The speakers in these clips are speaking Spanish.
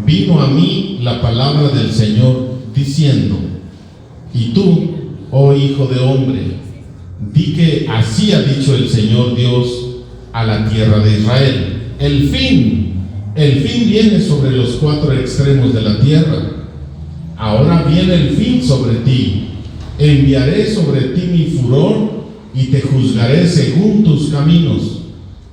vino a mí la palabra del Señor diciendo: y tú, oh hijo de hombre, di que así ha dicho el Señor Dios a la tierra de Israel. El fin viene sobre los cuatro extremos de la tierra. Ahora viene el fin sobre ti. Enviaré sobre ti mi furor y te juzgaré según tus caminos.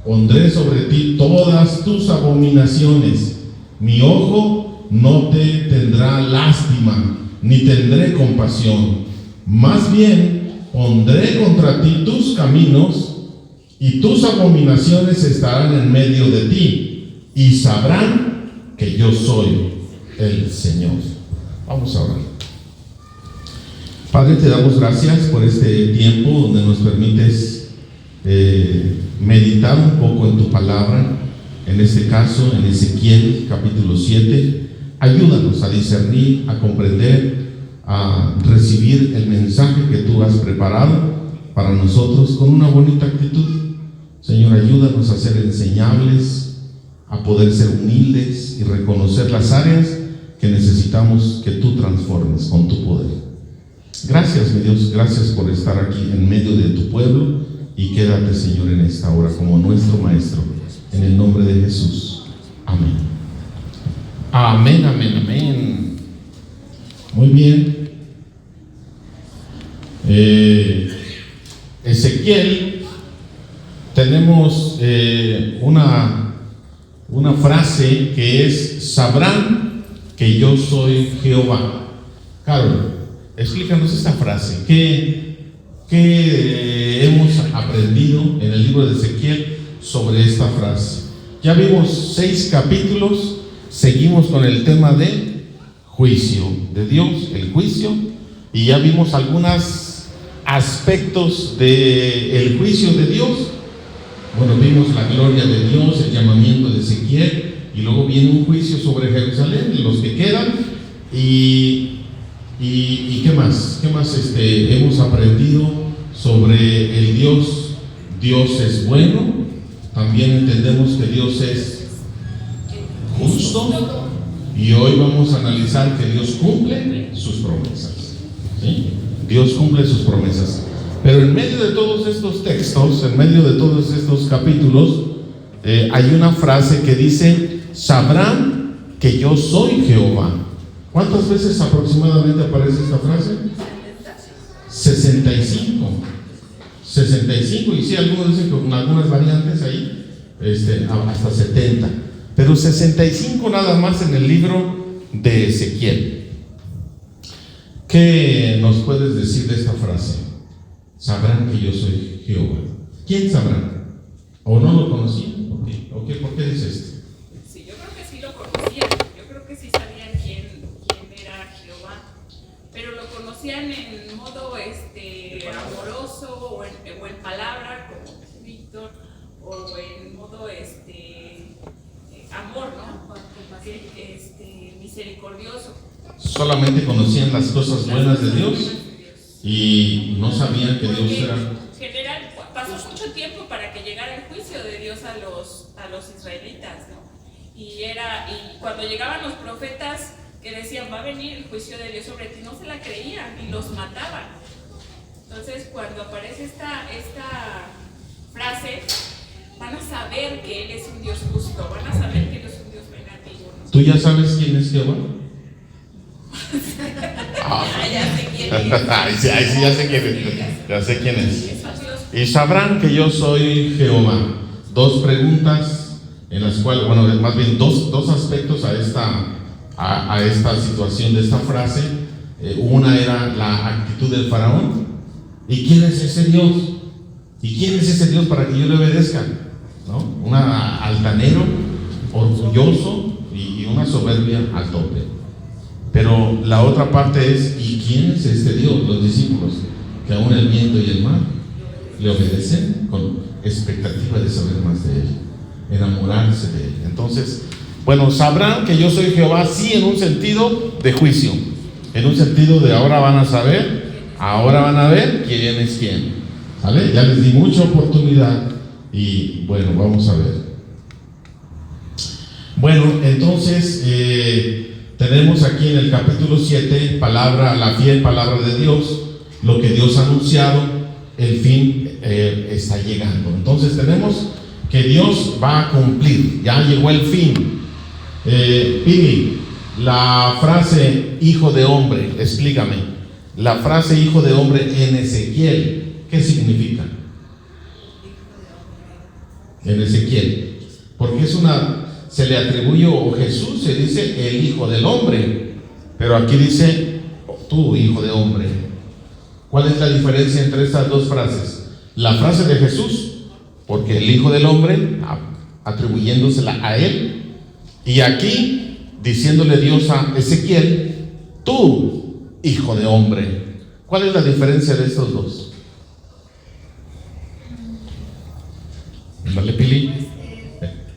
Pondré sobre ti todas tus abominaciones. Mi ojo no te tendrá lástima, ni tendré compasión. Más bien, pondré contra ti tus caminos, y tus abominaciones estarán en medio de ti, y sabrán que yo soy el Señor. Vamos a orar. Padre, te damos gracias por este tiempo donde nos permites meditar un poco en tu palabra. En este caso, en Ezequiel capítulo 7. Ayúdanos a discernir, a comprender, a recibir el mensaje que tú has preparado para nosotros con una bonita actitud. Señor, ayúdanos a ser enseñables, a poder ser humildes y reconocer las áreas que necesitamos que tú transformes con tu poder. Gracias, mi Dios, gracias por estar aquí en medio de tu pueblo, y quédate, Señor, en esta hora como nuestro Maestro, en el nombre de Jesús. Amén. Amén, amén, amén. Muy bien. Ezequiel, tenemos una frase que es: sabrán que yo soy Jehová. Carol, explícanos esta frase. ¿Qué hemos aprendido en el libro de Ezequiel sobre esta frase? Ya vimos 6 capítulos, seguimos con el tema de juicio de Dios, el juicio, y ya vimos algunos aspectos del juicio de Dios. Bueno, vimos la gloria de Dios, el llamamiento de Ezequiel, y luego viene un juicio sobre Jerusalén y los que quedan. ¿Y qué más? ¿Qué más hemos aprendido sobre el Dios? Dios es bueno. También entendemos que Dios es justo. Y hoy vamos a analizar que Dios cumple sus promesas. ¿Sí? Dios cumple sus promesas. Pero en medio de todos estos textos, en medio de todos estos capítulos, hay una frase que dice: sabrán que yo soy Jehová. ¿Cuántas veces aproximadamente aparece esta frase? 65. Y sí, algunos dicen con algunas variantes ahí, hasta 70. Pero 65 nada más en el libro de Ezequiel. ¿Qué nos puedes decir de esta frase? Sabrán que yo soy Jehová. ¿Quién sabrá? ¿O no lo conocían? ¿Por qué dice esto? Sí, yo creo que sí lo conocían. Yo creo que sí sabían quién era Jehová. Pero lo conocían en modo amoroso, o en palabra, como Víctor, o en modo amor, ¿no? Misericordioso. Solamente conocían las cosas buenas de Dios y no sabían que Dios era. En general, pasó mucho tiempo para que llegara el juicio de Dios a los israelitas, ¿no? Y cuando llegaban los profetas que decían: va a venir el juicio de Dios sobre ti, no se la creían y los mataban. Entonces, cuando aparece esta frase, van a saber que Él es un Dios justo, van a saber que Él es un Dios vengativo, ¿no? ¿Tú ya sabes quién es Jehová? Ya sé quién es. Ya sé quién es. Y sabrán que yo soy Jehová. 2 preguntas en las cuales, más bien dos aspectos a esta situación de esta frase. Una era la actitud del faraón. ¿Y quién es ese Dios? ¿Y quién es ese Dios para que yo le obedezca? ¿No? Un altanero, orgulloso y una soberbia al tope. Pero la otra parte es: ¿y quién es este Dios? Los discípulos, que aún el viento y el mar le obedecen con expectativa de saber más de Él, enamorarse de Él. Entonces, sabrán que yo soy Jehová, sí, en un sentido de juicio, en un sentido de ahora van a ver quién es quién. ¿Sale? Ya les di mucha oportunidad y vamos a ver. Bueno, entonces tenemos aquí en el capítulo 7 la fiel palabra de Dios, lo que Dios ha anunciado, el fin está llegando. Entonces tenemos que Dios va a cumplir, ya llegó el fin. Pili, la frase hijo de hombre, explícame, la frase hijo de hombre en Ezequiel, ¿qué significa? En Ezequiel, porque se le atribuye, o Jesús se dice el hijo del hombre, pero aquí dice tú hijo de hombre. ¿Cuál es la diferencia entre estas dos frases? La frase de Jesús, porque el hijo del hombre, atribuyéndosela a él, y aquí diciéndole Dios a Ezequiel, tú hijo de hombre. ¿Cuál es la diferencia de estos dos? Dale, Pili.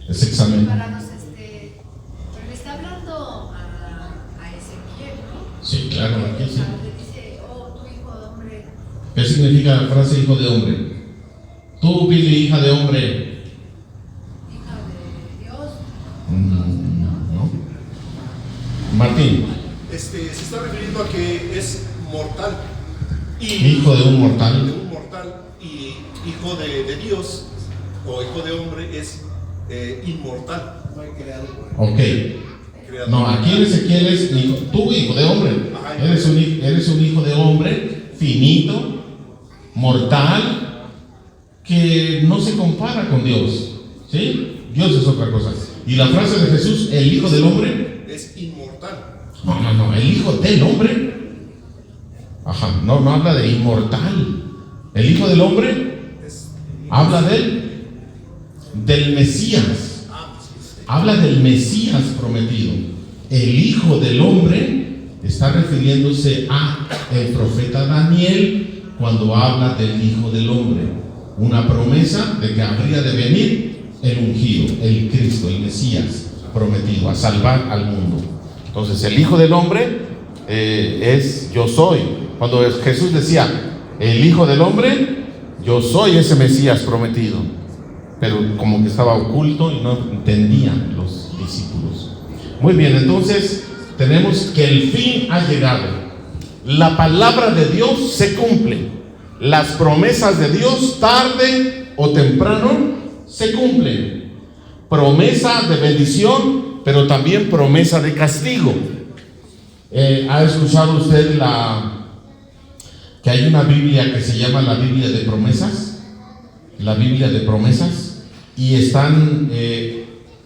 Ese examen. Pero le está hablando a Ezequiel, ¿no? Sí, claro, aquí sí. Le dice, oh, tu hijo de hombre. ¿Qué significa la frase hijo de hombre? Tú, Pili, hija de hombre. Hija de Dios. No. Martín. Se está refiriendo a que es mortal. Hijo de un mortal. De un mortal, y hijo de Dios o hijo de hombre es inmortal. No hay creado. Ok. No, aquí en Ezequiel es tú hijo de hombre. Eres un hijo de hombre finito, mortal, que no se compara con Dios. ¿Sí? Dios es otra cosa. Y la frase de Jesús, el hijo del hombre, es inmortal. No, el hijo del hombre. Ajá, no habla de inmortal. El hijo del hombre habla del Mesías. Habla del Mesías prometido. El hijo del hombre está refiriéndose a el profeta Daniel cuando habla del hijo del hombre. Una promesa de que habría de venir el ungido, el Cristo, el Mesías prometido a salvar al mundo. Entonces el hijo del hombre es yo soy. Cuando Jesús decía el hijo del hombre, yo soy ese Mesías prometido, pero como que estaba oculto y no entendían los discípulos. Muy bien, entonces tenemos que el fin ha llegado. La palabra de Dios se cumple. Las promesas de Dios tarde o temprano se cumplen. Promesa de bendición, pero también promesa de castigo. ¿Ha escuchado usted que hay una Biblia que se llama la Biblia de promesas? La Biblia de promesas. Y están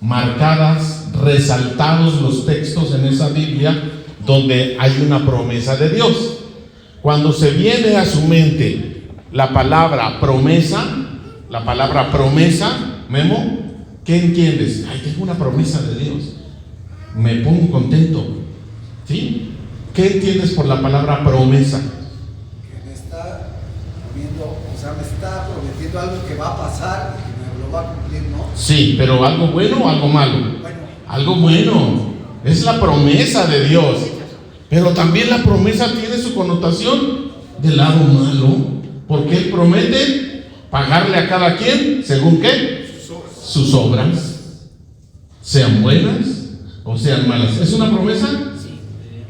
marcadas, resaltados los textos en esa Biblia donde hay una promesa de Dios. Cuando se viene a su mente la palabra promesa, Memo, ¿qué entiendes? Ay, tengo una promesa de Dios, me pongo contento, ¿sí? ¿Qué entiendes por la palabra promesa? Que me está me está prometiendo algo que va a pasar y que me lo va a cumplir, ¿no? Sí, pero ¿algo bueno o algo malo? Bueno. Algo bueno, es la promesa de Dios. Pero también la promesa tiene su connotación del lado malo, porque Él promete pagarle a cada quien, ¿según qué? Sus obras, sean buenas o sean malas. ¿Es una promesa?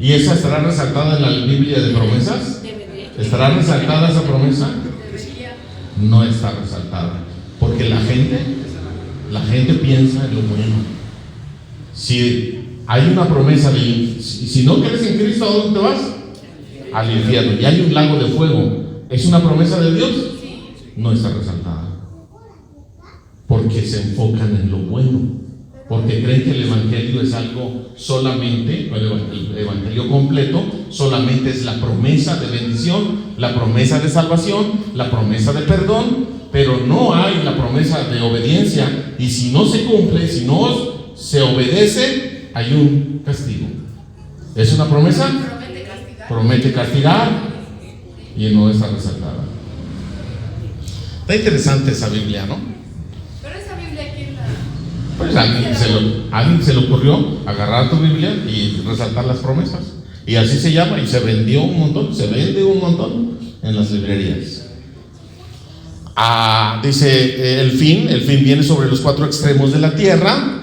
¿Y esa estará resaltada en la Biblia de promesas? ¿Estará resaltada esa promesa? No está resaltada, porque la gente piensa en lo bueno. Si hay una promesa si no crees en Cristo, ¿a dónde te vas? Al infierno. Y hay un lago de fuego. ¿Es una promesa de Dios? No está resaltada, porque se enfocan en lo bueno, porque creen que el Evangelio es algo solamente, el Evangelio completo solamente es la promesa de bendición, la promesa de salvación, la promesa de perdón, pero no hay la promesa de obediencia. Y si no se cumple, si no se obedece, hay un castigo. ¿Es una promesa? Promete castigar y no está resaltada. Está interesante esa Biblia, ¿no? Pero esa Biblia, ¿quién la...? Pues alguien se le ocurrió agarrar tu Biblia y resaltar las promesas. Y así se llama, y se vendió un montón, se vende un montón en las librerías. Dice el fin viene sobre los cuatro extremos de la tierra.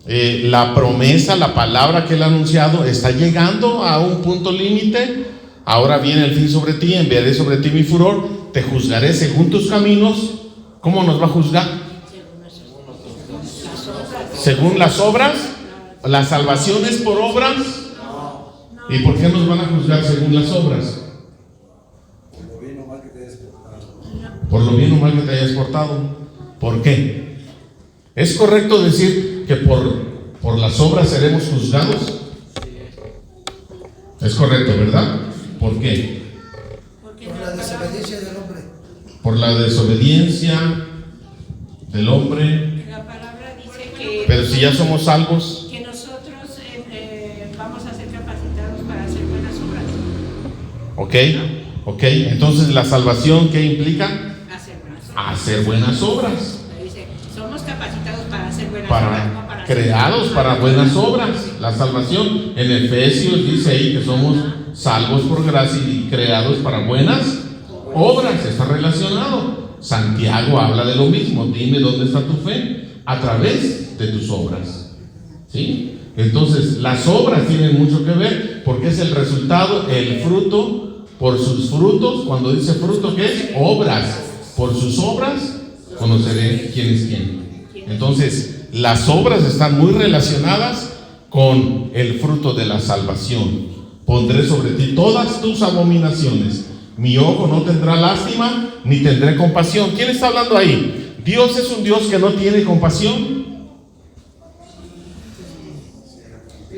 la promesa, la palabra que Él ha anunciado está llegando a un punto límite. Ahora viene el fin sobre ti, enviaré sobre ti mi furor, te juzgaré según tus caminos. ¿Cómo nos va a juzgar? Según las obras. ¿La salvación es por obras? ¿Y por qué nos van a juzgar según las obras? Por lo bien o mal que te hayas portado. Por lo bien o mal que te hayas portado. ¿Por qué? ¿Es correcto decir que por las obras seremos juzgados? Es correcto, ¿verdad? ¿Por qué? Por la desobediencia del hombre. Por la desobediencia del hombre. La palabra dice que, Pero si ya somos salvos, que nosotros vamos a ser capacitados para hacer buenas obras. ok. Entonces la salvación, ¿qué implica? Hacer buenas obras. Hacer buenas obras. Dice, somos capacitados para hacer buenas obras, no para Creados para buenas obras. La salvación, en Efesios dice ahí que somos salvos por gracia y creados para buenas obras. Está relacionado. Santiago habla de lo mismo. Dime dónde está tu fe. A través de tus obras. ¿Sí? Entonces las obras tienen mucho que ver, porque es el resultado, el fruto. Por sus frutos. Cuando dice fruto, ¿qué es? Obras. Por sus obras conoceré quién es quién. Entonces las obras están muy relacionadas con el fruto de la salvación. Pondré sobre ti todas tus abominaciones. Mi ojo no tendrá lástima, ni tendré compasión. ¿Quién está hablando ahí? ¿Dios es un Dios que no tiene compasión?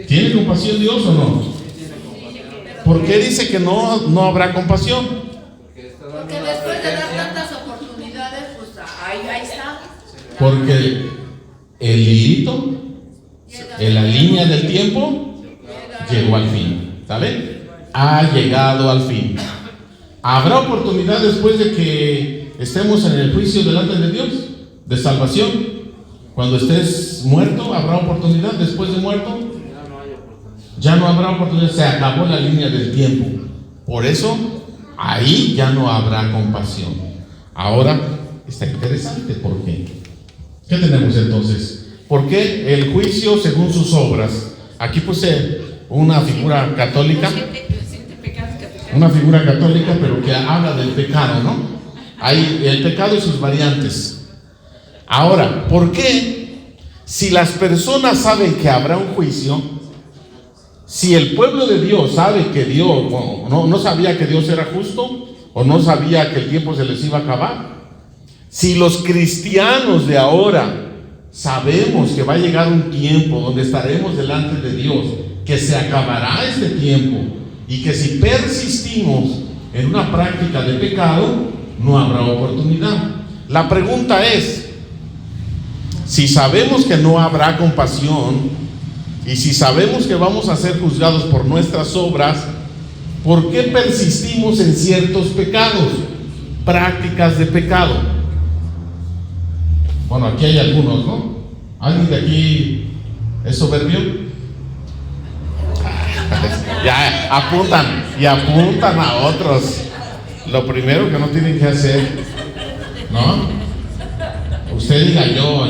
¿Tiene compasión Dios o no? ¿Por qué dice que no habrá compasión? Porque después de dar tantas oportunidades, pues ahí está. Porque el hilito en la línea del tiempo llegó al fin. ¿Sale? Ha llegado al fin. ¿Habrá oportunidad después de que estemos en el juicio delante de Dios? ¿De salvación? Cuando estés muerto, ¿habrá oportunidad después de muerto? Ya no habrá oportunidad. Se acabó la línea del tiempo. Por eso, ahí ya no habrá compasión. Ahora, está interesante. ¿Por qué? ¿Qué tenemos entonces? ¿Por qué el juicio según sus obras? Aquí puse una figura católica. Una figura católica, pero que habla del pecado, ¿no? Hay el pecado y sus variantes. Ahora, ¿por qué? Si las personas saben que habrá un juicio, si el pueblo de Dios sabe que Dios, no sabía que Dios era justo, o no sabía que el tiempo se les iba a acabar, si los cristianos de ahora sabemos que va a llegar un tiempo donde estaremos delante de Dios, que se acabará este tiempo, y que si persistimos en una práctica de pecado, no habrá oportunidad. La pregunta es, si sabemos que no habrá compasión, y si sabemos que vamos a ser juzgados por nuestras obras, ¿por qué persistimos en ciertos pecados? Prácticas de pecado. Bueno, aquí hay algunos, ¿no? ¿Alguien de aquí es soberbio? Ya apuntan a otros. Lo primero que no tienen que hacer, ¿no? Usted diga yo.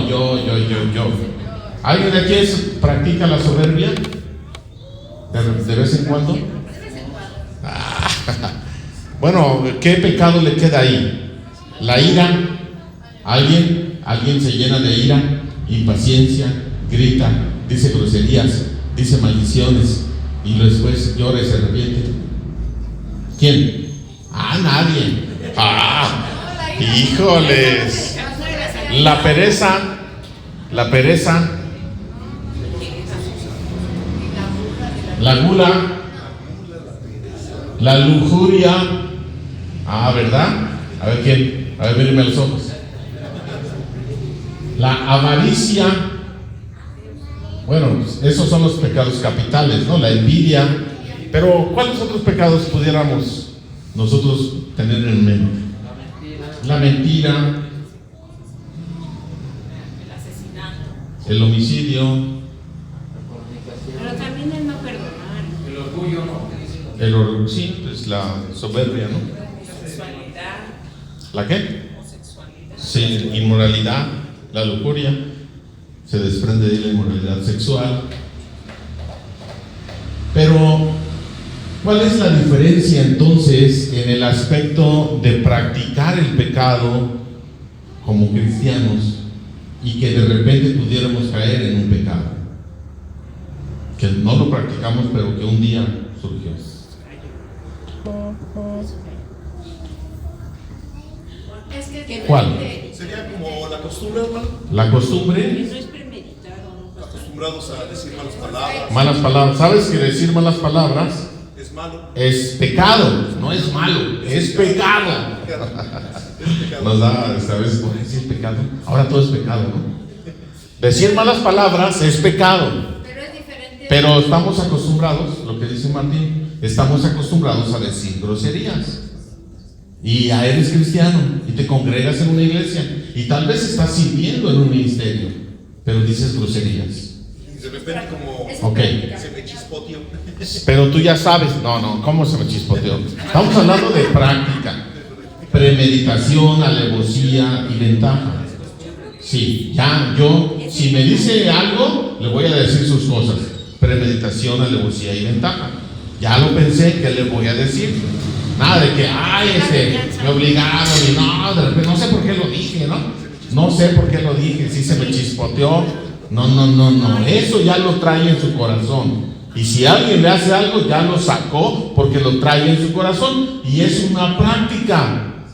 ¿Alguien de aquí practica la soberbia? ¿De vez en cuando? Bueno, ¿qué pecado le queda ahí? La ira. ¿Alguien se llena de ira, impaciencia, grita, dice groserías, dice maldiciones y después llora y se arrepiente? ¿Quién? Nadie. Híjoles. La pereza, la gula, la lujuria. ¿Verdad? A ver quién, a ver, mírenme a los ojos. La avaricia. Bueno, esos son los pecados capitales, ¿no? La envidia. Pero ¿cuáles otros pecados pudiéramos nosotros tener en mente? La mentira, El asesinato. el homicidio, Pero también el no perdonar. El orgullo, ¿no? el orgullo, sí, pues la soberbia, ¿no? Sexualidad. ¿La qué? Homosexualidad. Sí, inmoralidad, la lujuria. se desprende de ahí la inmoralidad sexual. Pero, ¿cuál es la diferencia entonces en el aspecto de practicar el pecado como cristianos y que de repente pudiéramos caer en un pecado? Que no lo practicamos, pero que un día surgió. Es que ¿Cuál? Sería como la costumbre, hermano. La costumbre, No es premeditado, ¿no? Acostumbrados a decir malas palabras. malas palabras. ¿Sabes que decir malas palabras Es malo. es pecado? No es malo, es pecado. Es pecado. Nos da, ¿sabes? ¿Por qué decir pecado? Ahora todo es pecado, ¿no? Decir malas palabras es pecado. pero es diferente. Pero estamos acostumbrados, lo que dice Martín, estamos acostumbrados a decir groserías. Y ya eres cristiano y te congregas en una iglesia y tal vez estás sirviendo en un ministerio, pero dices groserías. Y de repente como Ok. se me chispoteó. Pero tú ya sabes, no, ¿cómo se me chispoteó? Estamos hablando de práctica, premeditación, alevosía y ventaja. Sí, ya yo, si me dice algo, le voy a decir sus cosas. Premeditación, alevosía y ventaja. Ya lo pensé, ¿qué le voy a decir? Nada de que, me obligaron y no, de repente, no sé por qué lo dije, ¿no? No sé por qué lo dije, si se me chispoteó. No, eso ya lo trae en su corazón. Y si alguien le hace algo, ya lo sacó porque lo trae en su corazón. Y es una práctica.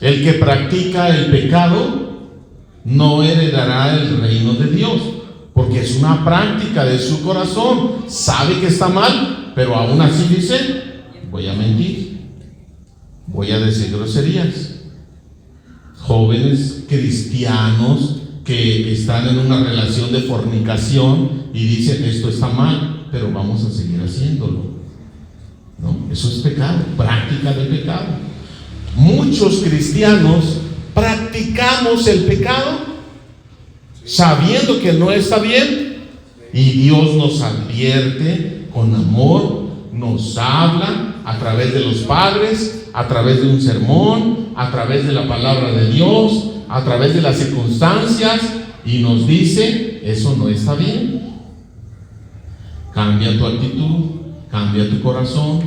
El que practica el pecado no heredará el reino de Dios, porque es una práctica de su corazón. Sabe que está mal, pero aún así dice: voy a mentir, voy a decir groserías. Jóvenes cristianos que están en una relación de fornicación y dicen: esto está mal, pero vamos a seguir haciéndolo. No, eso es pecado, práctica de pecado. Muchos cristianos practicamos el pecado sabiendo que no está bien, y Dios nos advierte con amor, nos habla a través de los padres, a través de un sermón, a través de la palabra de Dios, a través de las circunstancias, y nos dice: eso no está bien. Cambia tu actitud, cambia tu corazón,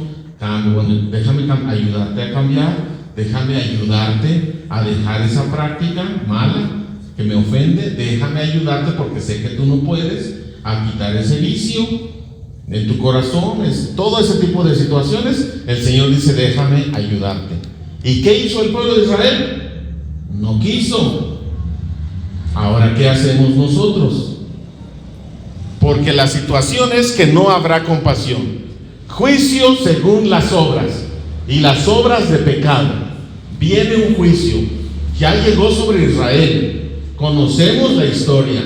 déjame ayudarte a cambiar, déjame ayudarte a dejar esa práctica mala que me ofende, déjame ayudarte porque sé que tú no puedes, a quitar ese vicio en tu corazón. Todo ese tipo de situaciones, el Señor dice: déjame ayudarte. ¿Y qué hizo el pueblo de Israel? No quiso. Ahora, ¿qué hacemos nosotros? Porque la situación es que no habrá compasión. Juicio según las obras, y las obras de pecado. Viene un juicio, ya llegó sobre Israel. Conocemos la historia,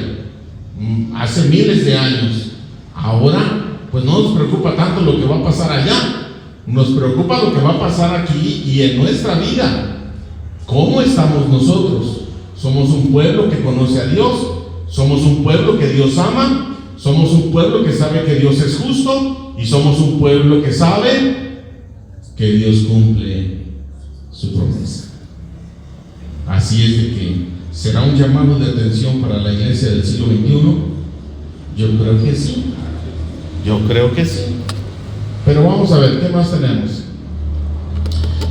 hace miles de años. Ahora, pues no nos preocupa tanto lo que va a pasar allá, nos preocupa lo que va a pasar aquí y en nuestra vida. ¿Cómo estamos nosotros? ¿Somos un pueblo que conoce a Dios? ¿Somos un pueblo que Dios ama? ¿Somos un pueblo que sabe que Dios es justo? ¿Y somos un pueblo que sabe que Dios cumple su promesa? Así es de que será un llamado de atención para la iglesia del siglo XXI. Yo creo que sí. Yo creo que sí. Pero vamos a ver, ¿qué más tenemos?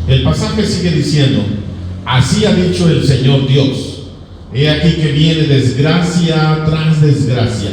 El pasaje sigue diciendo: así ha dicho el Señor Dios, he aquí que viene desgracia tras desgracia.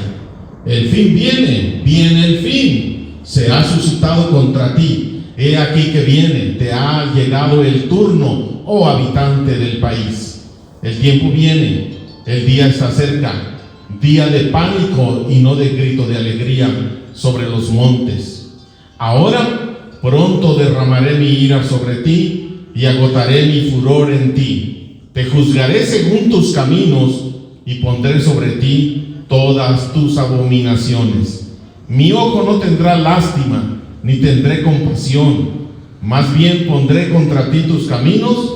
El fin viene, viene el fin, será suscitado contra ti. He aquí que viene, te ha llegado el turno, oh habitante del país. El tiempo viene, el día está cerca, día de pánico y no de grito de alegría sobre los montes. Ahora pronto derramaré mi ira sobre ti y agotaré mi furor en ti. Te juzgaré según tus caminos y pondré sobre ti todas tus abominaciones. Mi ojo no tendrá lástima, ni tendré compasión. Más bien pondré contra ti tus caminos,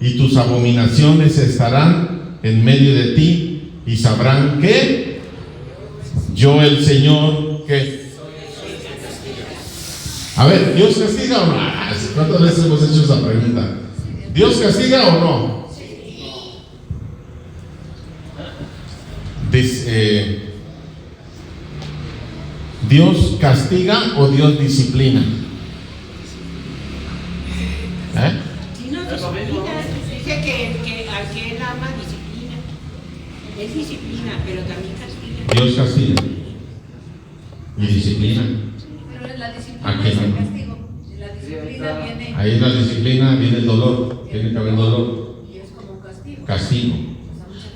y tus abominaciones estarán en medio de ti, y sabrán que yo el Señor, que... A ver, ¿Dios castiga o no? ¿Cuántas veces hemos hecho esa pregunta? ¿Dios castiga o no? ¿Dios castiga o Dios disciplina? Si no disciplina, dice que al que él ama disciplina. Es disciplina, pero también castiga. Dios castiga y disciplina. Pero en la ¿A disciplina qué es el no? castigo. En la disciplina viene Ahí en la disciplina viene el dolor, tiene que haber dolor, y es como un castigo. castigo.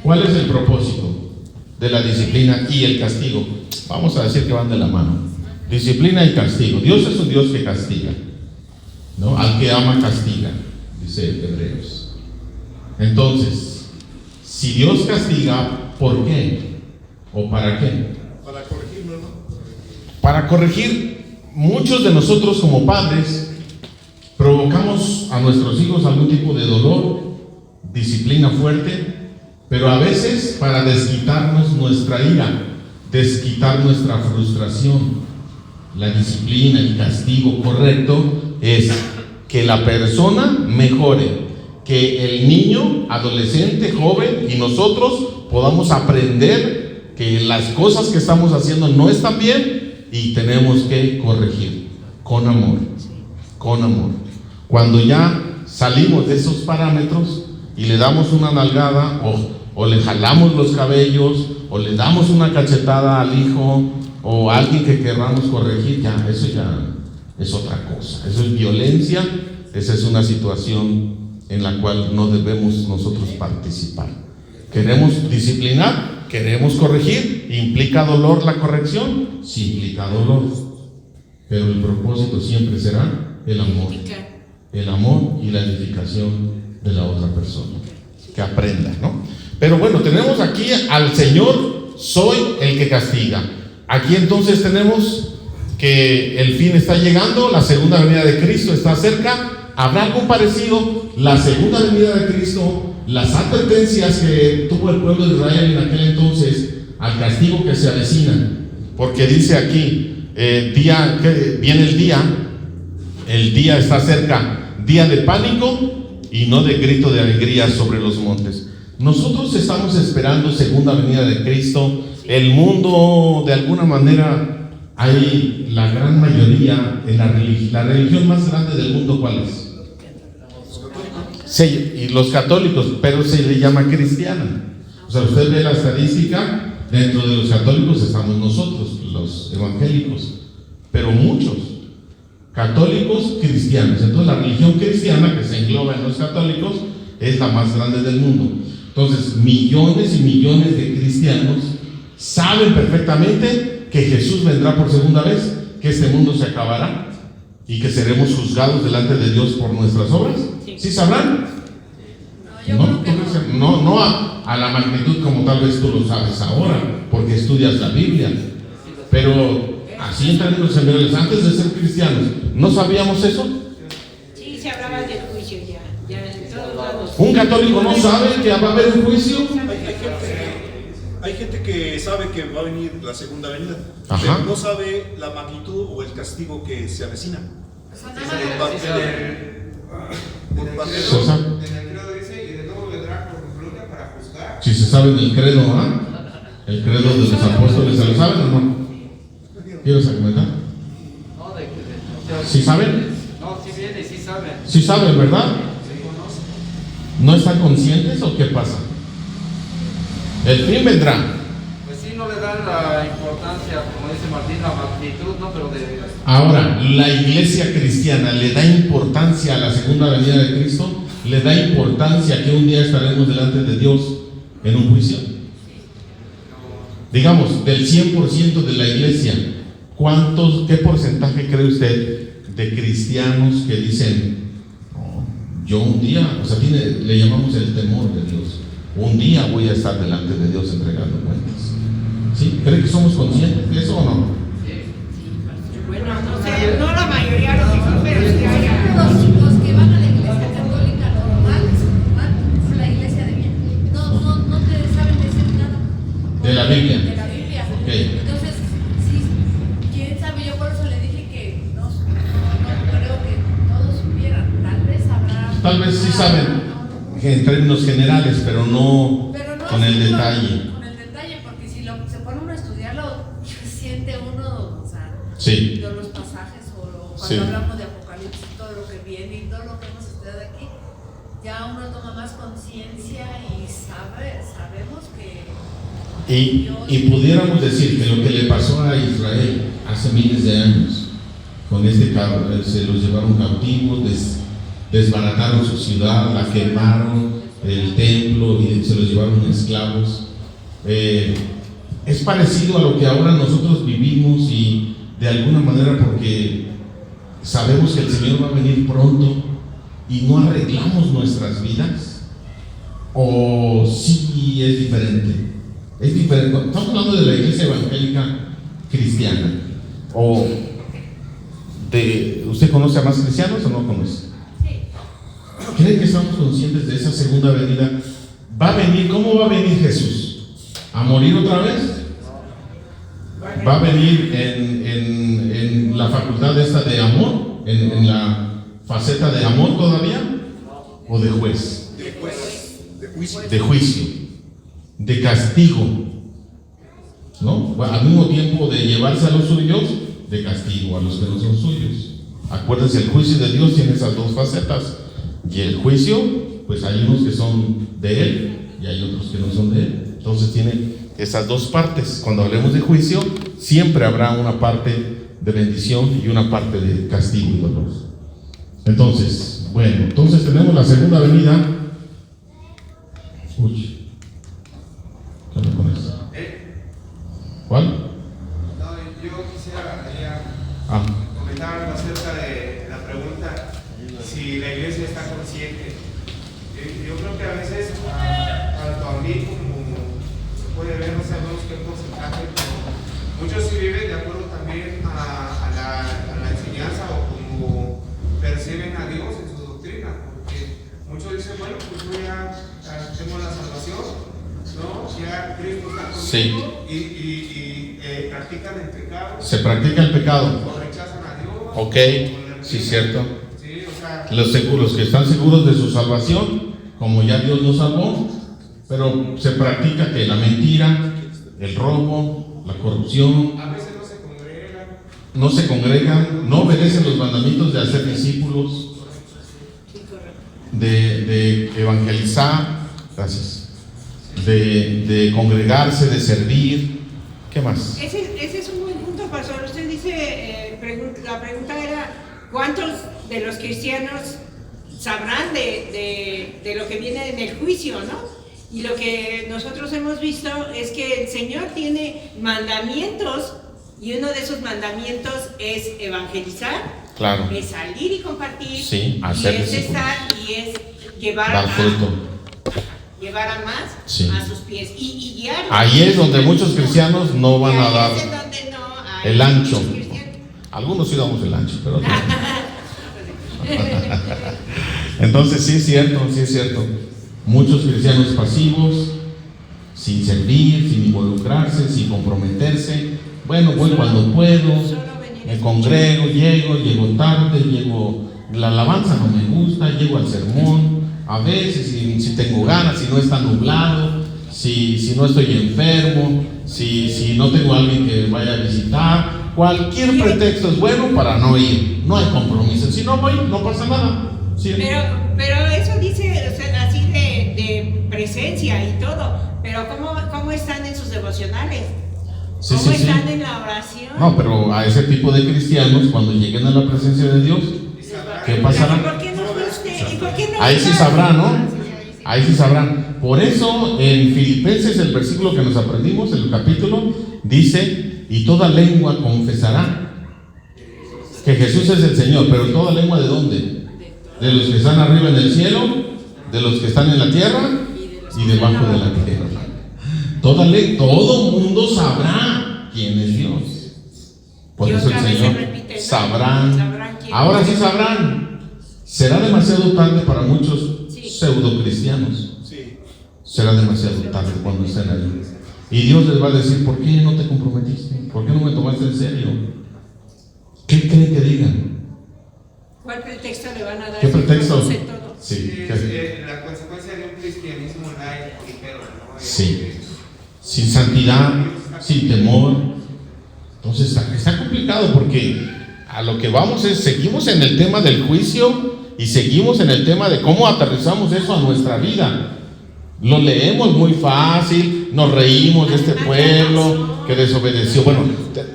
¿Cuál es el propósito de la disciplina y el castigo? Vamos a decir que van de la mano. Disciplina y castigo. Dios es un Dios que castiga, ¿no? Al que ama castiga, dice Hebreos. Entonces, si Dios castiga, ¿por qué? ¿O para qué? Para corregirlo, ¿no? Para corregir. Muchos de nosotros como padres provocamos a nuestros hijos algún tipo de dolor, disciplina fuerte, pero a veces para desquitarnos nuestra ira, desquitar nuestra frustración. La disciplina, el castigo correcto es que la persona mejore, que el niño, adolescente, joven y nosotros podamos aprender que las cosas que estamos haciendo no están bien y tenemos que corregir con amor, con amor. Cuando ya salimos de esos parámetros y le damos una nalgada o le jalamos los cabellos o le damos una cachetada al hijo o a alguien que queramos corregir, ya, eso ya es otra cosa. Eso es violencia, esa es una situación en la cual no debemos nosotros participar. Queremos disciplinar, queremos corregir. ¿Implica dolor la corrección? Sí, implica dolor, pero el propósito siempre será el amor. El amor y la edificación de la otra persona, que aprenda, ¿no? Pero bueno, tenemos aquí al Señor, soy el que castiga. Aquí entonces tenemos que el fin está llegando, la segunda venida de Cristo está cerca. ¿Habrá algo parecido? La segunda venida de Cristo, las advertencias que tuvo el pueblo de Israel en aquel entonces al castigo que se avecina, porque dice aquí, viene el día está cerca, día de pánico y no de grito de alegría sobre los montes. Nosotros estamos esperando segunda venida de Cristo. El mundo, de alguna manera, hay la gran mayoría en la religión más grande del mundo, ¿cuál es? Sí, y los católicos, pero se le llama cristiana. O sea, usted ve la estadística, dentro de los católicos estamos nosotros, los evangélicos, pero muchos católicos cristianos. Entonces la religión cristiana que se engloba en los católicos es la más grande del mundo. Entonces millones y millones de cristianos saben perfectamente que Jesús vendrá por segunda vez, que este mundo se acabará y que seremos juzgados delante de Dios por nuestras obras. ¿Sí sabrán? No a la magnitud como tal vez tú lo sabes ahora, porque estudias la Biblia, pero así en términos generales, antes de ser cristianos, ¿no sabíamos eso? Sí, se hablaba del juicio ya en todos lados. ¿Un católico no sabe que va a haber un juicio? Hay gente que sabe que va a venir la segunda venida, Ajá. pero no sabe la magnitud o el castigo que se avecina. Por parte de ¿Se sabe? En el credo dice, y de nuevo vendrá con gloria para juzgar. Si se sabe del credo, ¿ah? El credo de los apóstoles, ¿se lo saben o no? ¿Quieres argumentar? No, ¿Sí saben? no, sí viene, sí saben. Sí saben, ¿verdad? Sí conocen. ¿No están conscientes o qué pasa? El fin vendrá. Pues sí, no le dan la importancia, como dice Martín, la magnitud, ¿no? Pero de... Ahora, ¿la iglesia cristiana le da importancia a la segunda venida de Cristo? ¿Le da importancia que un día estaremos delante de Dios en un juicio? Digamos, del 100% de la iglesia, ¿qué porcentaje cree usted de cristianos que dicen, no, yo un día, o sea, le llamamos el temor de Dios, un día voy a estar delante de Dios entregando cuentas? ¿Sí? ¿Cree que somos conscientes de eso o no? Bueno, no sé, no la mayoría lo dijo, pero sí hay Los que van a la iglesia católica normal van a la iglesia de bien. No te saben decir nada. De la Biblia. De la Biblia. Okay. Entonces, sí, quién sabe, yo por eso le dije que no creo que todos supieran. Tal vez habrá. Tal vez sí saben en términos generales, pero no con el detalle. Con el detalle, porque si se Sí. de los pasajes o cuando Sí. hablamos de Apocalipsis, todo lo que viene y todo lo que hemos estudiado aquí, ya uno toma más conciencia y sabemos que Y pudiéramos decir que lo que le pasó a Israel hace miles de años, con este carro, se los llevaron cautivos, desbarataron su ciudad, la quemaron, el templo, y se los llevaron esclavos. Es parecido a lo que ahora nosotros vivimos, y de alguna manera, porque sabemos que el Señor va a venir pronto y no arreglamos nuestras vidas, o sí es diferente. Es diferente. Estamos hablando de la iglesia evangélica cristiana, o de, ¿usted conoce a más cristianos o no conoce? ¿Creen que estamos conscientes de esa segunda venida? ¿Va a venir? ¿Cómo va a venir Jesús? ¿A morir otra vez? ¿Va a venir en la facultad esta de amor? ¿En la faceta de amor todavía? ¿O de juez? De juicio, de castigo, ¿no? Al mismo tiempo de llevarse a los suyos, de castigo a los que no son suyos. Acuérdense, el juicio de Dios tiene esas dos facetas. Y el juicio, pues hay unos que son de Él y hay otros que no son de Él. Entonces tiene esas dos partes. Cuando hablemos de juicio, siempre habrá una parte de bendición y una parte de castigo y dolor. Entonces, bueno, entonces tenemos la segunda venida. Uy, ¿qué onda con eso? ¿Cuál? No, yo quisiera comentar algo acerca de la pregunta si la iglesia está consciente. Yo creo que a veces, tanto a mí como se puede ver, no sabemos qué porcentaje, pero muchos sí viven de acuerdo también a la enseñanza o como perciben a Dios en su doctrina, porque muchos dicen, bueno, pues yo ya tengo la salvación, ¿no? Ya Cristo está conmigo, Sí. y practican el pecado. Se practica el pecado. O rechazan a Dios. Ok, sí, cierto. Sí, o sea, Los que están seguros de su salvación, como ya Dios los salvó, pero se practica que la mentira, el robo, la corrupción, a veces no se congregan. no obedecen los mandamientos de hacer discípulos, de evangelizar, gracias, de congregarse, de servir. ¿Qué más? Ese es un buen punto, pastor. Usted dice, la pregunta era, ¿cuántos de los cristianos sabrán de lo que viene en el juicio, no? Y lo que nosotros hemos visto es que el Señor tiene mandamientos, y uno de esos mandamientos es evangelizar, Claro. es salir y compartir, Sí, hacer y es discípulos. estar, y es llevar Dar fruto. llevar a más Sí. a sus pies y guiar. Ahí es donde muchos cristianos no van Y a ahí dar es en donde no hay el ancho. muchos cristianos. Algunos sí damos el ancho, pero otros no. Entonces sí es cierto. Muchos cristianos pasivos, sin servir, sin involucrarse, sin comprometerse. Bueno, voy cuando puedo, me congrego, llego tarde, la alabanza no me gusta, llego al sermón, a veces si tengo ganas, si no está nublado, si no estoy enfermo, si no tengo a alguien que vaya a visitar, cualquier pretexto es bueno para no ir, no hay compromiso. Si no voy, no pasa nada. ¿Sí? Pero eso dice, o sea, así de presencia y todo, pero ¿cómo están en sus devocionales? Sí, ¿Cómo sí. están en la oración? No, pero a ese tipo de cristianos, cuando lleguen a la presencia de Dios, ¿qué pasará? ¿Y por qué no fuiste? ¿Y por qué no Ahí sí estás? sabrán, ¿no? Ahí sí sabrán. Por eso en Filipenses, el versículo que nos aprendimos, el capítulo, dice, y toda lengua confesará que Jesús es el Señor. Pero toda lengua, ¿de dónde? De los que están arriba en el cielo, de los que están en la tierra y debajo de la tierra. Todo mundo sabrá quién es Dios. Por Y eso el otra vez Señor se repite, ¿no? sabrán. quién Ahora es. sí sabrán. Será demasiado tarde para muchos Sí. pseudo cristianos. Sí. Será demasiado tarde cuando estén ahí. Y Dios les va a decir, ¿por qué no te comprometiste? ¿Por qué no me tomaste en serio? ¿Qué creen que digan? ¿Cuál pretexto le van a dar? ¿Qué si pretexto? conoce todo? Sí, Es la consecuencia de un cristianismo light, ligero, ¿no? Sí. Sin santidad, sin temor. Entonces está complicado. complicado porque a lo que vamos es, seguimos en el tema del juicio y seguimos en el tema de cómo aterrizamos eso a nuestra vida. Lo leemos muy fácil, nos reímos de este pueblo que desobedeció. Bueno,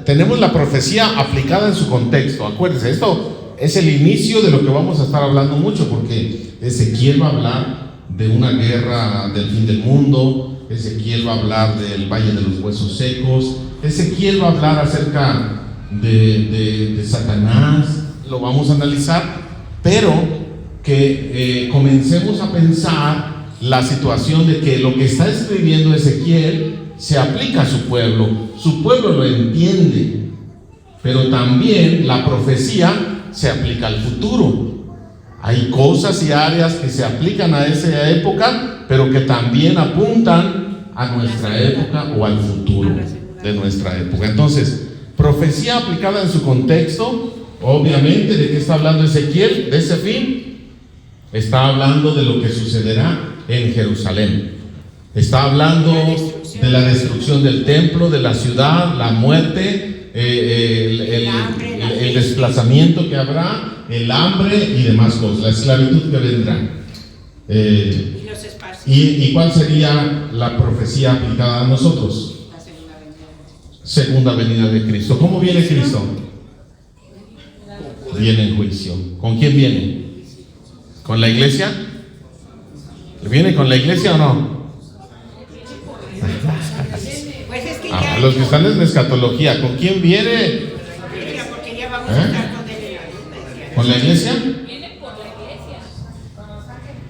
tenemos la profecía aplicada en su contexto. Acuérdense, esto es el inicio de lo que vamos a estar hablando mucho, porque Ezequiel va a hablar de una guerra del fin del mundo, Ezequiel va a hablar del valle de los huesos secos, Ezequiel va a hablar acerca de Satanás, lo vamos a analizar, pero que comencemos a pensar la situación de que lo que está escribiendo Ezequiel se aplica a su pueblo lo entiende, pero también la profecía se aplica al futuro. Hay cosas y áreas que se aplican a esa época, pero que también apuntan a nuestra época o al futuro de nuestra época. Entonces, profecía aplicada en su contexto, obviamente, ¿de qué está hablando Ezequiel? De ese fin. Está hablando de lo que sucederá en Jerusalén. Está hablando de la destrucción del templo, de la ciudad, la muerte, el desplazamiento que habrá, el hambre y demás cosas, la esclavitud que vendrá. ¿Y cuál sería la profecía aplicada a nosotros? La segunda venida. Segunda venida de Cristo. ¿Cómo viene Cristo? Viene en juicio. ¿Con quién viene? ¿Con la iglesia? ¿Viene con la iglesia o no? Pues es que A los que están en escatología, ¿con quién viene? Porque ya vamos a estar con él. ¿Con la iglesia? Viene por la iglesia.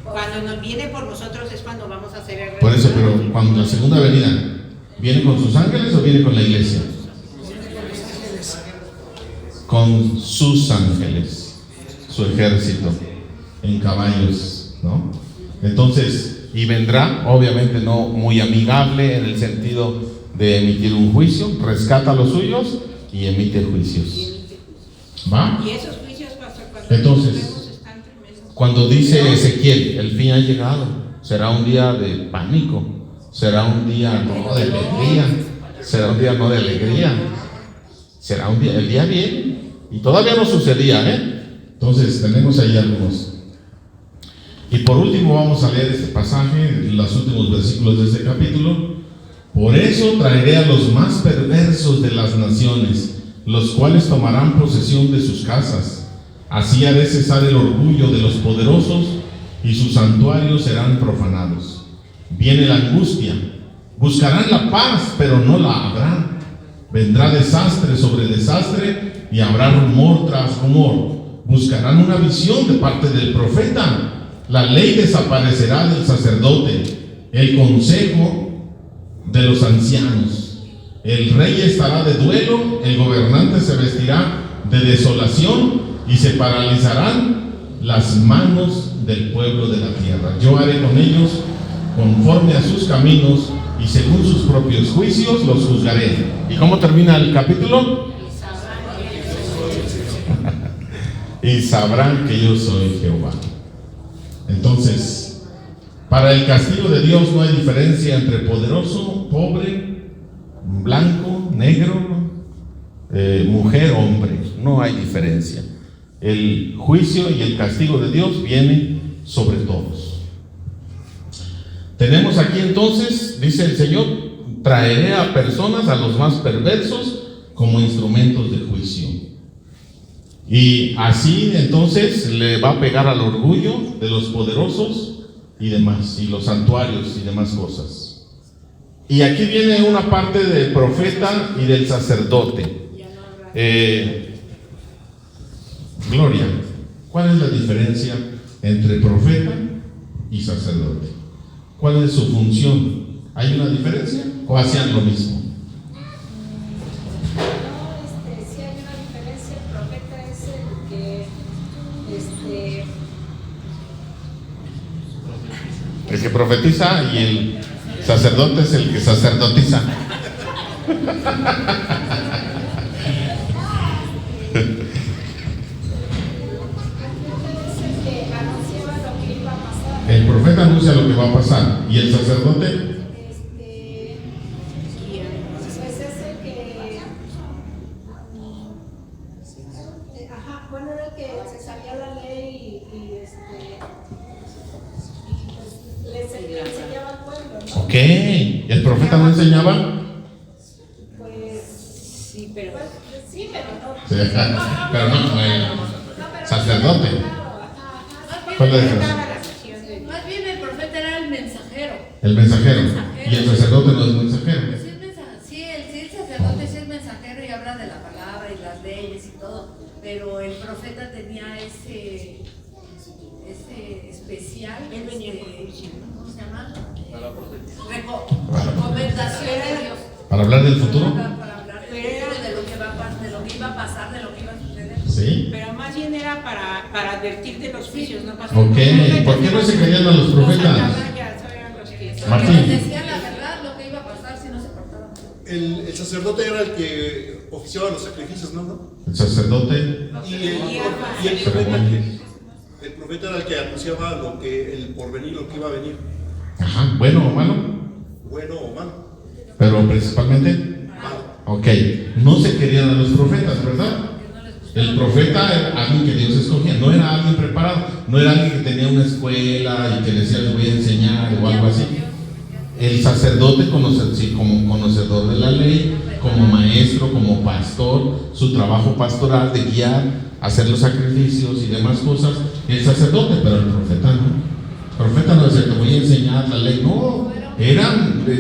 Cuando nos viene por nosotros es cuando vamos a hacer el Por eso, pero cuando la segunda venida, ¿viene con sus ángeles o viene con la iglesia? Con sus ángeles, su ejército, en caballos, ¿no? Entonces, y vendrá, obviamente no muy amigable en el sentido de emitir un juicio, rescata a los suyos y emite juicios. ¿Va? Y esos juicios, pastor, cuando Entonces, los vemos están tremendos. cuando dice Ezequiel, el fin ha llegado, será un día de pánico, será un día no de alegría, será un día no de alegría, será un día, el día viene, y todavía no sucedía, Entonces, tenemos ahí algunos. Y por último vamos a leer este pasaje, los últimos versículos de este capítulo. Por eso traeré a los más perversos de las naciones, los cuales tomarán posesión de sus casas. Así haré cesar el orgullo de los poderosos y sus santuarios serán profanados. Viene la angustia, buscarán la paz, pero no la habrá. Vendrá desastre sobre desastre y habrá rumor tras rumor. Buscarán una visión de parte del profeta. La ley desaparecerá del sacerdote, el consejo de los ancianos. El rey estará de duelo, el gobernante se vestirá de desolación y se paralizarán las manos del pueblo de la tierra. Yo haré con ellos conforme a sus caminos y según sus propios juicios los juzgaré. ¿Y cómo termina el capítulo? Y sabrán que yo soy Jehová. Entonces, para el castigo de Dios no hay diferencia entre poderoso, pobre, blanco, negro, mujer, hombre. No hay diferencia. El juicio y el castigo de Dios viene sobre todos. Tenemos aquí entonces, dice el Señor, traeré a personas, a los más perversos, como instrumentos de juicio. Y así entonces le va a pegar al orgullo de los poderosos y demás, y los santuarios y demás cosas. Y aquí viene una parte del profeta y del sacerdote. Gloria, ¿cuál es la diferencia entre profeta y sacerdote? ¿Cuál es su función? ¿Hay una diferencia o hacían lo mismo? Sí hay una diferencia. El profeta es el que El que profetiza y el sacerdote es el que sacerdotiza. El profeta anuncia lo que va a pasar. ¿Y el sacerdote? pues es el que que se sabía la ley y pues, le enseñaba al pueblo, ¿no? Ok, ¿el profeta no enseñaba? Pues Sí, pero sí, pero no. Sí, pero no como el sacerdote. Más ¿Cuál es la bien, diferencia? más bien el profeta era el mensajero. El mensajero. Y el sacerdote no es mensajero. Sí, el sacerdote sí es mensajero y habla de la palabra y las leyes y todo, pero el profeta tenía ese especial, él venía con juicio, ¿cómo se llama? Bueno. Recomendación de Dios. Para hablar del futuro. Para hablar del futuro, de lo que va a pasar, de lo que iba a pasar, de lo que iba a suceder. ¿Sí? pero más bien era para advertir de los juicios, no pasar. Ok, ¿por qué no se creían a los profetas? Martín. Porque les decían la verdad, lo que iba a pasar si no se portaban. El sacerdote era el que oficiaba los sacrificios, ¿no? El sacerdote. Y el profeta era el que anunciaba lo que el porvenir, lo que iba a venir, Ajá, bueno o malo, bueno o malo. pero principalmente. Ok, no se querían a los profetas, ¿verdad? El profeta era alguien que Dios escogía, no era alguien preparado, no era alguien que tenía una escuela y que decía les voy a enseñar o algo así. El sacerdote, como conocedor de la ley, como maestro, como pastor, su trabajo pastoral de guiar, hacer los sacrificios y demás cosas, el sacerdote, pero el profeta no. El profeta no decía te voy a enseñar la ley, no,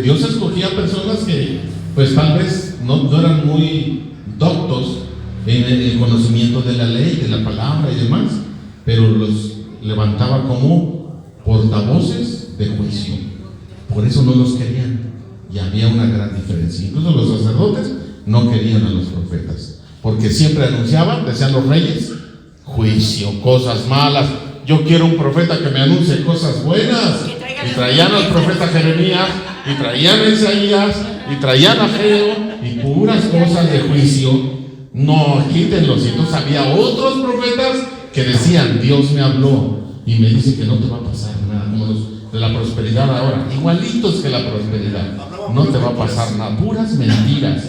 Dios escogía personas que pues tal vez no eran muy doctos en el conocimiento de la ley, de la palabra y demás, pero los levantaba como portavoces de juicio. Por eso no los querían, y había una gran diferencia. Incluso los sacerdotes no querían a los profetas, porque siempre anunciaban, decían los reyes, juicio, cosas malas. Yo quiero un profeta que me anuncie cosas buenas. Y traían al profeta Jeremías, y traían a Isaías, y traían a Ageo, y puras cosas de juicio. No, quítenlos. Y entonces había otros profetas que decían, Dios me habló y me dice que no te va a pasar nada, como los de la prosperidad ahora, igualitos que la prosperidad, no te va a pasar nada, puras mentiras.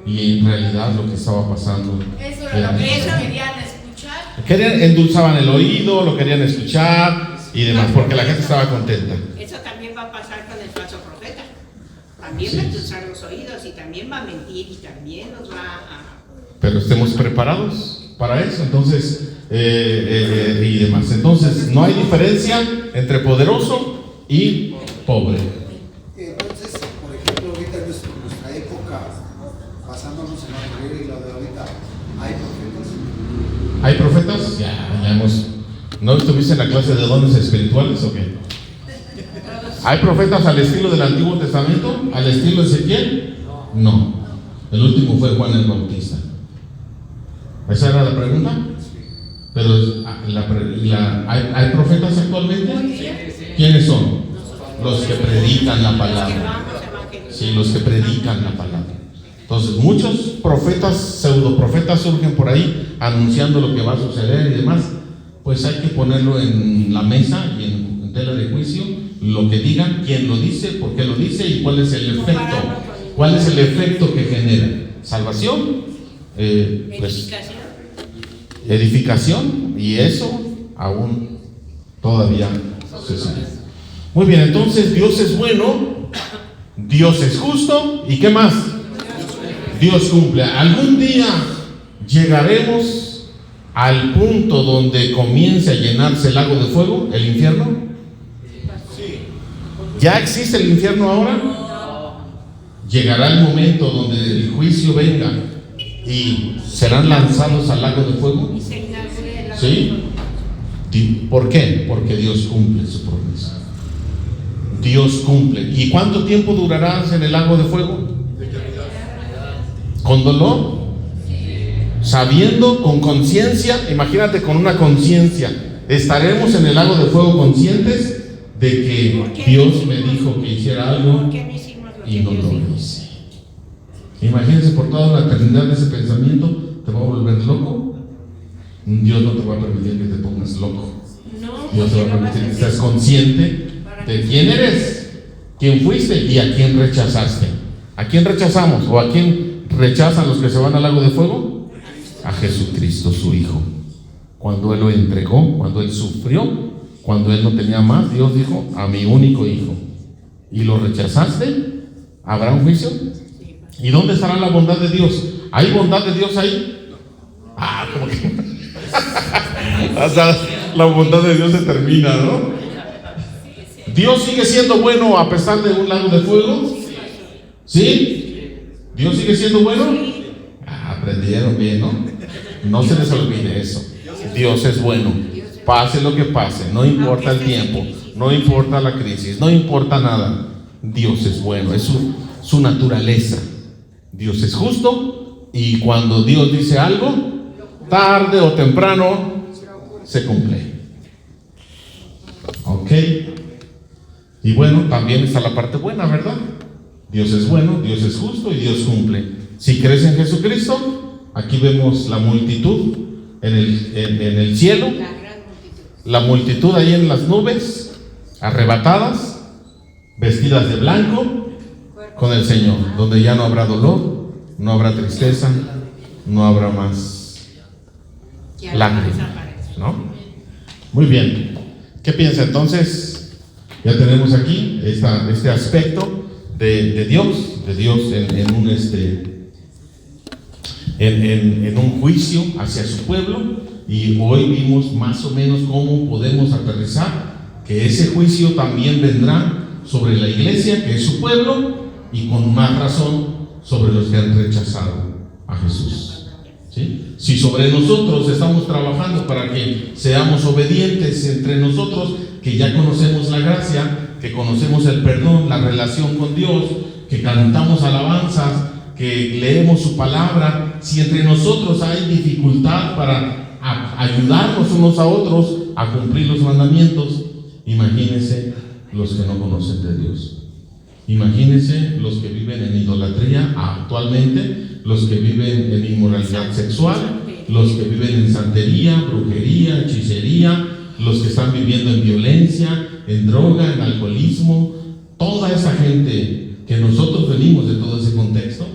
Y en realidad lo que estaba pasando Eso era lo que ellos querían escuchar. endulzaban el oído, lo querían escuchar y demás, porque la gente estaba contenta. Eso también va a pasar con el falso profeta. También Sí. va a endulzar los oídos y también va a mentir y también nos va a... Pero estemos preparados para eso, entonces, y demás. Entonces, no hay diferencia entre poderoso y pobre. Entonces, por ejemplo, ahorita en nuestra época, basándonos en lo anterior y lo de ahorita, ¿hay profetas? ¿Hay profetas? Ya hemos. ¿No estuviste en la clase de dones espirituales o qué? ¿Hay profetas al estilo del Antiguo Testamento? ¿Al estilo de Ezequiel? No. El último fue Juan el Bautista. ¿Esa era la pregunta? Pero ¿hay profetas actualmente? ¿Quiénes son? Los que predican la palabra. Sí, los que predican la palabra. Entonces, muchos profetas, pseudoprofetas surgen por ahí anunciando lo que va a suceder y demás. Pues hay que ponerlo en la mesa y en tela de juicio, lo que digan, quién lo dice, por qué lo dice y cuál es el efecto. ¿Cuál es el efecto que genera? ¿Salvación? Pues, edificación, y eso aún todavía sucede. Muy bien, entonces Dios es bueno, Dios es justo, ¿y qué más? Dios cumple. Algún día llegaremos al punto donde comience a llenarse el lago de fuego, el infierno. ¿Ya existe el infierno ahora? Llegará el momento donde el juicio venga y serán lanzados al lago de fuego. ¿Sí? ¿Por qué? Porque Dios cumple su promesa. Dios cumple. ¿Y cuánto tiempo durarás en el lago de fuego? ¿Con dolor? Sabiendo, con conciencia. Imagínate con una conciencia. ¿Estaremos en el lago de fuego conscientes de que Dios me dijo que hiciera algo y no lo hice? Imagínense por toda la eternidad ese pensamiento. ¿Te va a volver loco? Dios no te va a permitir que te pongas loco. Dios te va a permitir que seas consciente de quién eres, quién fuiste y a quién rechazaste. ¿A quién rechazamos o a quién rechazan los que se van al lago de fuego? A Jesucristo, su Hijo. cuando Él lo entregó, cuando Él sufrió, cuando Él no tenía más, Dios dijo: a mi único hijo. ¿Y lo rechazaste? ¿Habrá un juicio? ¿Y dónde estará la bondad de Dios? ¿Hay bondad de Dios ahí? Como que hasta la bondad de Dios se termina, ¿no? ¿Dios sigue siendo bueno a pesar de un lago de fuego? ¿Sí? ¿Dios sigue siendo bueno? Aprendieron bien, ¿no? No se les olvide eso. Dios es bueno. Pase lo que pase, no importa el tiempo, no importa la crisis, no importa nada. Dios es bueno, es su naturaleza. Dios es justo, y cuando Dios dice algo, tarde o temprano se cumple. Ok. Y bueno, también está la parte buena, ¿verdad? Dios es bueno, Dios es justo y Dios cumple. Si crees en Jesucristo, aquí vemos la multitud en el cielo, la multitud ahí en las nubes, arrebatadas, vestidas de blanco, con el Señor, donde ya no habrá dolor, no habrá tristeza, no habrá más lágrimas, ¿no? Muy bien. ¿Qué piensa entonces? Ya tenemos aquí este aspecto de Dios en un juicio hacia su pueblo, y hoy vimos más o menos cómo podemos aterrizar que ese juicio también vendrá sobre la iglesia, que es su pueblo, y con más razón sobre los que han rechazado a Jesús. ¿Sí? Si sobre nosotros estamos trabajando para que seamos obedientes entre nosotros, que ya conocemos la gracia, que conocemos el perdón, la relación con Dios, que cantamos alabanzas, que leemos su palabra, si entre nosotros hay dificultad para ayudarnos unos a otros a cumplir los mandamientos, imagínense los que no conocen de Dios. Imagínense los que viven en idolatría actualmente, los que viven en inmoralidad sexual, los que viven en santería, brujería, hechicería, los que están viviendo en violencia, en droga, en alcoholismo, toda esa gente que nosotros venimos de todo ese contexto,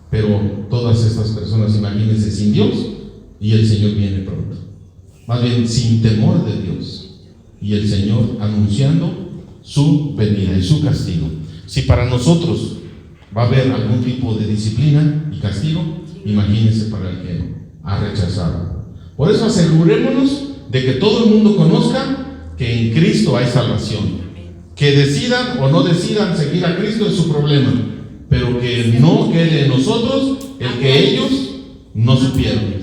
pero todas estas personas, imagínense, sin Dios, y el Señor viene pronto. Más bien sin temor de Dios, y el Señor anunciando su venida y su castigo. Si para nosotros va a haber algún tipo de disciplina y castigo, imagínense para el que ha rechazado. Por eso asegurémonos de que todo el mundo conozca que en Cristo hay salvación. Que decidan o no decidan seguir a Cristo es su problema, pero que no quede en nosotros el que ellos no supieron.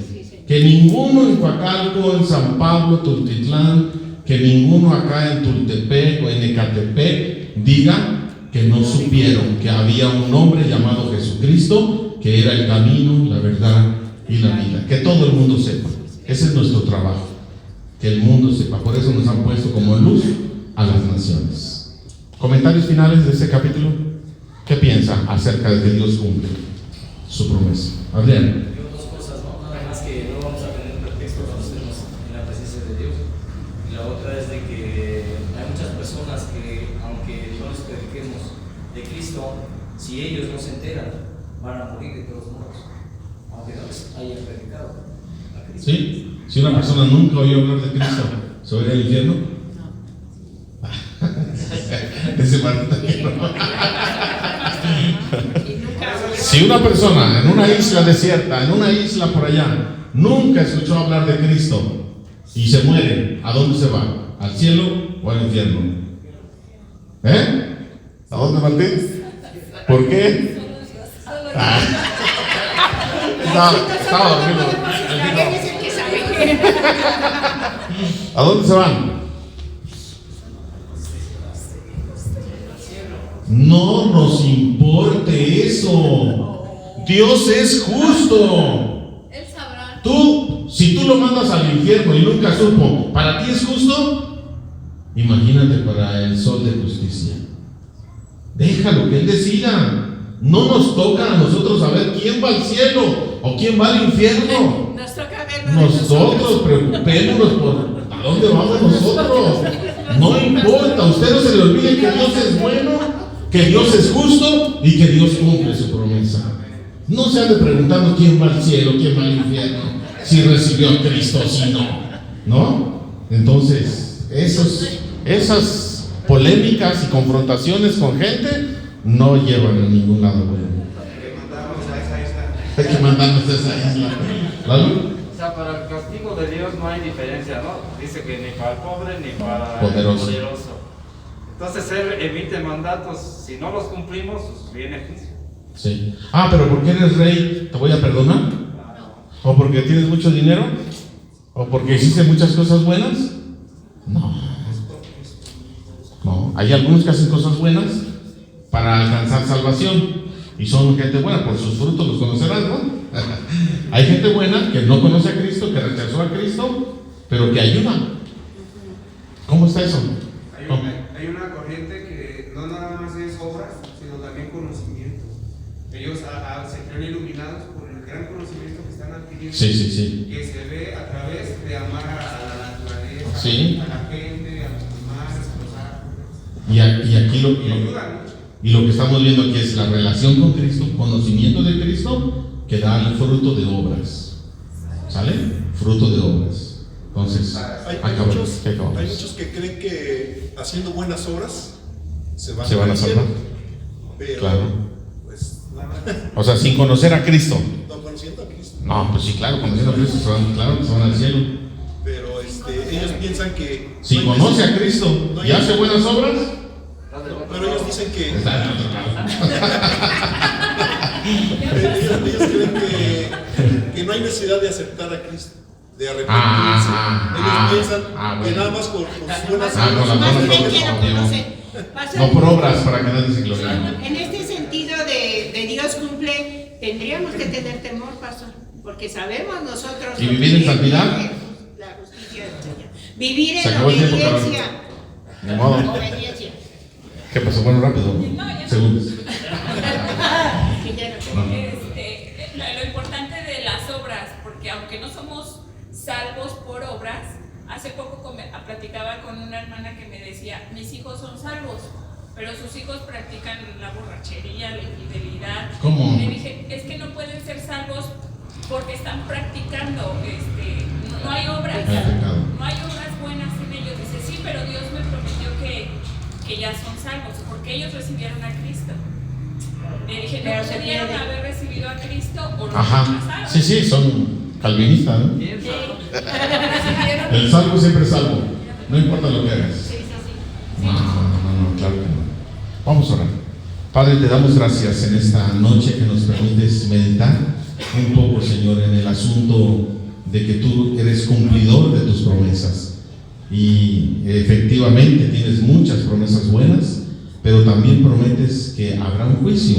Que ninguno en Coacalco, en San Pablo, Tultitlán, que ninguno acá en Tultepec o en Ecatepec diga que no supieron que había un hombre llamado Jesucristo, que era el camino, la verdad y la vida. Que todo el mundo sepa. Ese es nuestro trabajo, que el mundo sepa. Por eso nos han puesto como luz a las naciones. ¿Comentarios finales de este capítulo? ¿Qué piensa acerca de que Dios cumple su promesa? Adrián. Dos cosas, ¿no? Nada más que no vamos a tener pretexto cuando estemos en la presencia de Dios. Y la otra es de que hay muchas personas que, aunque no les prediquemos de Cristo, si ellos no se enteran, van a morir de todos modos, aunque no les hayan predicado a Cristo. ¿Sí? Si una persona nunca oyó hablar de Cristo, ¿se va a ir al infierno? Ese Si una persona en una isla desierta, en una isla por allá, nunca escuchó hablar de Cristo y se muere, ¿a dónde se va? ¿Al cielo o al infierno? ¿A dónde, Martín? ¿Por qué? Estaba dormido. ¿A dónde se van? No nos importe eso. Dios es justo. Él sabrá. Si tú lo mandas al infierno y nunca supo, ¿para ti es justo? Imagínate para el sol de justicia. Déjalo que Él decida. No nos toca a nosotros saber quién va al cielo o quién va al infierno. Nos toca verlo. Nosotros preocupémonos por a dónde vamos nosotros. No importa, a usted no se le olvide que Dios es bueno, que Dios es justo y que Dios cumple su promesa. No se ande preguntando quién va al cielo, quién va al infierno, si recibió a Cristo o si no. ¿no? Entonces, esas polémicas y confrontaciones con gente no llevan a ningún lado bueno. Hay que mandarnos a esa isla. ¿Lalo? O sea, para el castigo de Dios no hay diferencia, ¿no? Dice que ni para el pobre ni para Poderoso. el poderoso. Entonces Él emite mandatos, si no los cumplimos, pues viene juicio. Sí. Ah, pero porque eres rey, ¿te voy a perdonar? ¿O porque tienes mucho dinero? ¿O porque hiciste muchas cosas buenas? No. No. Hay algunos que hacen cosas buenas para alcanzar salvación. Y son gente buena, por sus frutos los conocerán, ¿no? Hay gente buena que no conoce a Cristo, que rechazó a Cristo, pero que ayuda. ¿Cómo está eso? Hay una corriente que no nada más es obras, sino también conocimiento. Ellos se creen iluminados por el gran conocimiento que están adquiriendo, Sí. que se ve a través de amar a la naturaleza, Sí. a la gente, a los demás, a los árboles. Y aquí ayudan, ¿no? y lo que estamos viendo aquí es la relación con Cristo, conocimiento de Cristo, que da el fruto de obras. ¿Sale? Fruto de obras. Entonces, hay muchos que creen que haciendo buenas obras se van a salvar. Pero, claro. Pues, o sea, sin conocer a Cristo. No conociendo a Cristo. No, pues sí, claro, conociendo a Cristo, claro que se van al cielo. Pero ellos piensan que si no conoce a Cristo y hace buenas obras, pero ellos dicen que ellos creen que no hay necesidad de aceptar a Cristo, de arrepentirse. Ellos piensan que nada más por sus buenas obras. No por obras para que nadie se glorie. En este sentido de Dios cumple, tendríamos que tener temor, pastor, porque sabemos nosotros. Y vivir en santidad. La justicia del Señor. Vivir Se en acabó el tiempo, obediencia. Ni modo. Obediencia. ¿Qué pasó? Bueno, rápido. Segundos. Lo importante de las obras, porque aunque no somos salvos por obras, hace poco platicaba con una hermana que me decía, mis hijos son salvos, pero sus hijos practican la borrachería, la infidelidad. ¿Cómo? Le dije, es que no pueden ser salvos porque están practicando, no hay obras, no hay obras buenas en ellos. Dice, sí, pero Dios me prometió que ya son salvos, porque ellos recibieron a Cristo. Le dije, no pudieron haber recibido a Cristo o no pasaron. Sí, son calvinistas, ¿no? El salvo siempre es salvo, no importa lo que hagas. No, claro que no. Vamos a orar. Padre, te damos gracias en esta noche que nos permites meditar un poco, Señor, en el asunto de que tú eres cumplidor de tus promesas. Y efectivamente tienes muchas promesas buenas, pero también prometes que habrá un juicio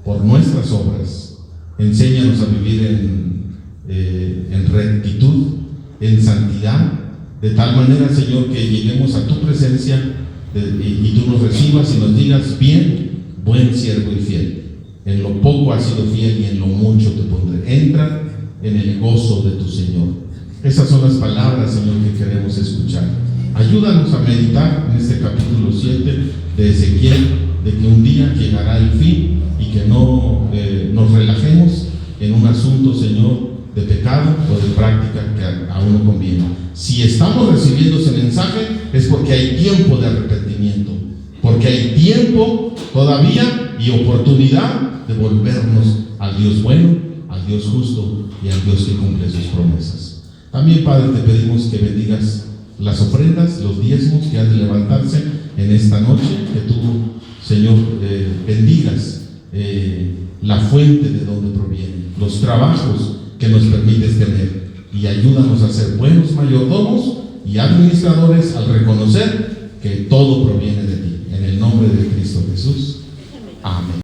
por nuestras obras. Enséñanos a vivir en rectitud, en santidad, de tal manera, Señor, que lleguemos a tu presencia y tú nos recibas y nos digas, bien, buen siervo y fiel. En lo poco has sido fiel y en lo mucho te pondré. Entra en el gozo de tu Señor. Esas son las palabras, Señor, que queremos escuchar. Ayúdanos a meditar en este capítulo 7 de Ezequiel, de que un día llegará el fin y que no nos relajemos en un asunto, Señor, de pecado o de práctica que a uno conviene. Si estamos recibiendo ese mensaje es porque hay tiempo de arrepentimiento, porque hay tiempo todavía y oportunidad de volvernos al Dios bueno, al Dios justo y al Dios que cumple sus promesas. También, Padre, te pedimos que bendigas las ofrendas, los diezmos que han de levantarse en esta noche, que tú, Señor, bendigas la fuente de donde proviene, los trabajos que nos permites tener, y ayúdanos a ser buenos mayordomos y administradores al reconocer que todo proviene de ti. En el nombre de Cristo Jesús.